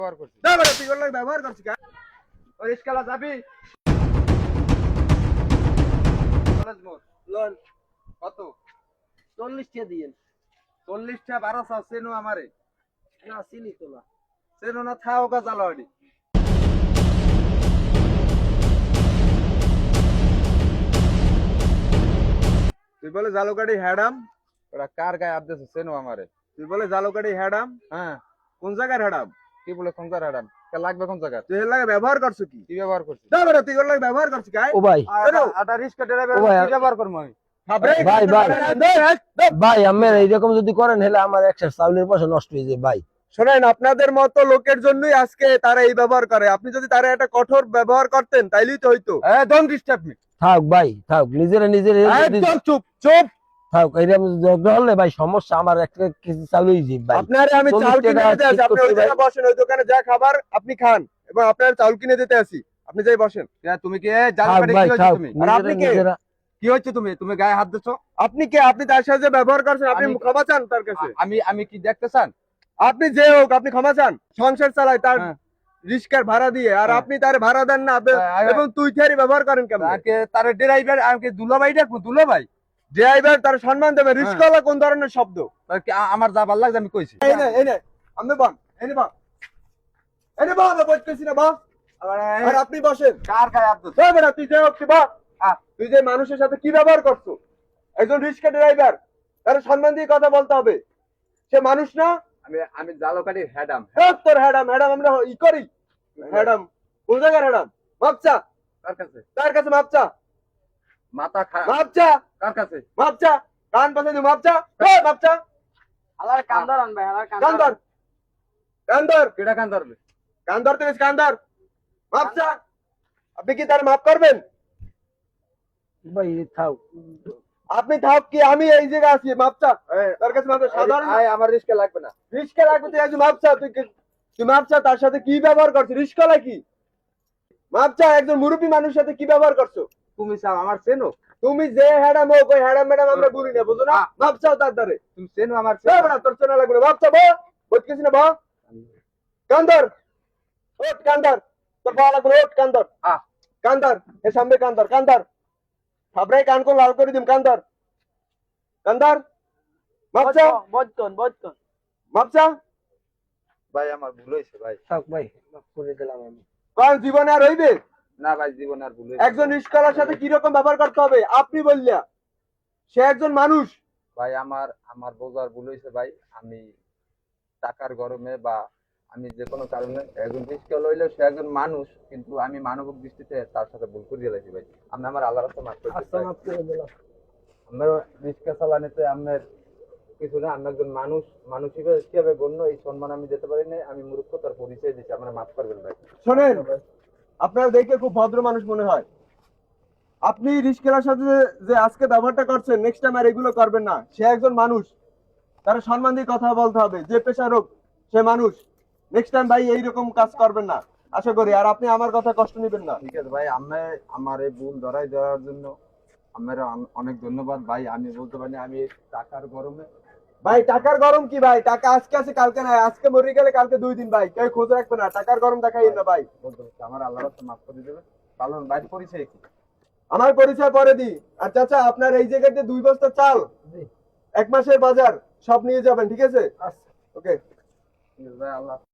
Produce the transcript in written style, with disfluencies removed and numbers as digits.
ব্যবহার করছি। না বেটা তুই ওর ব্যবহার করছিস কেন? ওই রিস্কালা যাবি কলেজ মোড় লোন কত? 40 টাকা দিয়েন। 40টা 1200 চেনো আমারে? না চিনি তো না। চেনো না থাও গা জালাড়ি। তুই বলে জালুকাড়ি হ্যাডাম, ওরা কার গায়ে হাত দিয়েছে চেনো আমারে? তুই বলে জালুকাড়ি হ্যাডাম, হ্যাঁ, কোন জায়গার হ্যাডাম? কি বলে কোন জায়গার হারাম? কে লাগবে কোন জায়গার? তুই এর লাগে ব্যবহার করছিস কি? কি ব্যবহার করছিস? না বেটা তুই ওর লাগে ব্যবহার করছিস কাই? ও ভাই আটা রিস্কা ড্রাইভার ও ভাই, কি ব্যবহার করব আমি? ভাই, ভাই আমি এইরকম যদি করেন হলে আমার একটা চাউলের পয়সা নষ্ট হয়ে যায় ভাই। শোনেন, আপনাদের মতো লোকের জন্যই আজকে তারা এই ব্যবহার করে। আপনি যদি তারা একটা কঠোর ব্যবহার করতেন তাইলেই তো হইতো। Don't disturb me. থাক ভাই থাক, নিজেরা একদম চুপ চুপ। থাক, এরকম ঝগড়া হলে ভাই সমস্যা, আমার একটা কিছু চাউল হয়ে যায় ভাই। আপনারে আমি 40 চাউল কিনে টাকা দিতে আসি, ঠিক আপনি ওই করতে জায়গায় বসেন, ওই দোকানে যা খাবার আপনি খান, এবং আপনার চাউল কিনে দিতে আসি, আপনি যাই বসেন। তুমি কি থাক জালকাড়ি ভাই কি হচ্ছে থাক, তুমি? আর আপনি কে? নিজেরা কি হচ্ছে তুমি গায়ে হাত দিচ্ছ? আপনি কে? আপনি তার সাথে যে ব্যবহার করছেন আপনি আমি- ক্ষমা চান তার কাছে? আমি কি দেখতে চান? আপনি যে হোক আপনি ক্ষমা চান। সংসার চালায় তার হ্যাঁ। রিস্কার ভাড়া দিয়ে, আর হ্যাঁ। আপনি তার ভাড়া দেন না, এবং তুই থারি ব্যবহার করেন কেমন? তার ড্রাইভার আমাকে দুলাভাই ডাকবো, দুলাভাই। ড্রাইভার তার সম্মান দেবে। রিস্কাওয়ালা কোন ধরনের শব্দ? আমার যা ভালো লাগছে আমি কইছি। এই নে আমি বল, এনে বল, এনে বল, আমি বলতেছি না বল। আর আপনি বসেন। কার গায়ে হাত দিয়েছে? এই বেটা তুই যে হোক বল, তুই যে মানুষের সাথে কি ব্যবহার করছো? একজন রিস্কা ড্রাইভার, তার সম্মান দিয়ে কথা বলতে হবে। সে মানুষ না? আমি জালকাড়ির হ্যাডাম। তোর হ্যাডাম হ্যাডাম আমরা ই করি। হ্যাডাম কোন জায়গার হ্যাডাম? মাপচা কার কাছে? তার কাছে, মাপচা মাথা খারাপ। মাপচা কার কাছে? মাপচা কান পাশে তুই মাপচা মাপচা আলার কান্দর আনবে, আলার কান্দর কান্দর কেডা কান ধরবে? কান্দর থেকে কান্দর মাপচা। আপনি কি তার মাপ করবেন? ভাই থাক। আপনি থাক কি আমি এই জায়গায় আছি? মাপচা তার কাছে মাপচা সাধারণ আমার রিস্কা লাগবে না। রিস্কা লাগবে। তুই একজন মাপচা, তুই মাপচা তার সাথে কি ব্যবহার করছিস? রিস্কালা কি মাপচা? একজন মুরব্বী মানুষের সাথে কি ব্যবহার করছো? তুমি চাও আমার চেনো? তুমি যে হ্যাডাম হোক, ওই হ্যাডাম ম্যাডাম আমরা বলি না, বুঝো না? মাপচাও তার দ্বারে। তুমি চেনো আমার? তোর চেনা লাগবে না। মাপচা বলতেছি না কান্দর ওট কান্দর, তোর পাওয়া লাগবে ওট কান্দর কান্দর এ সামনে কান্দর কান্দর থাবড়াই কান কো লাল করে দিম কান্দর কান্দর মাপচা বদকন মাপচা। ভাই আমার ভুল হয়েছে ভাই। থাক ভাই, মাফ করে দিলাম আমি। কারণ জীবনে আর হইবে না ভাই, জীবনে আর ভুল হয়েছে। একজন রিস্কালার সাথে কি রকম ব্যবহার করতে হবে আপনি বললা? সে একজন মানুষ। ভাই আমার বোঝার ভুল হয়েছে ভাই। আমি টাকার গরমে বা আমি যে কোনো কারণে একজন রিস্কা লইলেও সে একজন মানুষ, কিন্তু আমি মানবিক দৃষ্টিতে তার সাথে ভুল করে দিয়েছি ভাই। আমি আমার আল্লাহর রাস্তায় মাফ করে আচ্ছা মাফ করে দিলাম। আমরা রিস্কা চালানিতে আমার কিছু না, আমি একজন মানুষ হিসেবে গণ্য, এই সম্মান আমি দিতে পারি না। আমি মূর্খতার পরিচয় দিচ্ছি, আমরা মাফ করবেন ভাই। শোনেন, আপনার দেখে খুব ভদ্র মানুষ মনে হয়। আপনি রিস্কালার সাথে যে আজকে ব্যবহারটা করছেন, নেক্সট টাইম আর এগুলো করবেন না। সে একজন মানুষ, তার সম্মান দিয়ে কথা বলতে হবে। যে পেশার হোক সে মানুষ। নেক্সট টাইম ভাই এইরকম কাজ করবেন না আশা করি। আর আপনি আমার কথা কষ্ট নেবেন না। ঠিক আছে ভাই, আমার এই ভুল ধরাই দেওয়ার জন্য আমার অনেক ধন্যবাদ ভাই। আমি বলতে পারি আমি টাকার গরমে ভাই টাকার গরম কি ভাই? টাকা আজকে আছে কালকে নাই। আজকে মরে গেলে কালকে 2 দিন ভাই, কেউ খোঁজ রাখবে না। টাকার গরম দেখাই না ভাই। বলতে পারছি, আমার আল্লাহর রাস্তায় মাফ করে দেবে। পালন ভাই পরিচয় কি? আমার পরিচয় পরে দিই। আর চাচা আপনার এই জায়গাতে 2 বস্তা চাল, 1 মাসের বাজার সব নিয়ে যাবেন, ঠিক আছে? ওকে ভাই আল্লাহ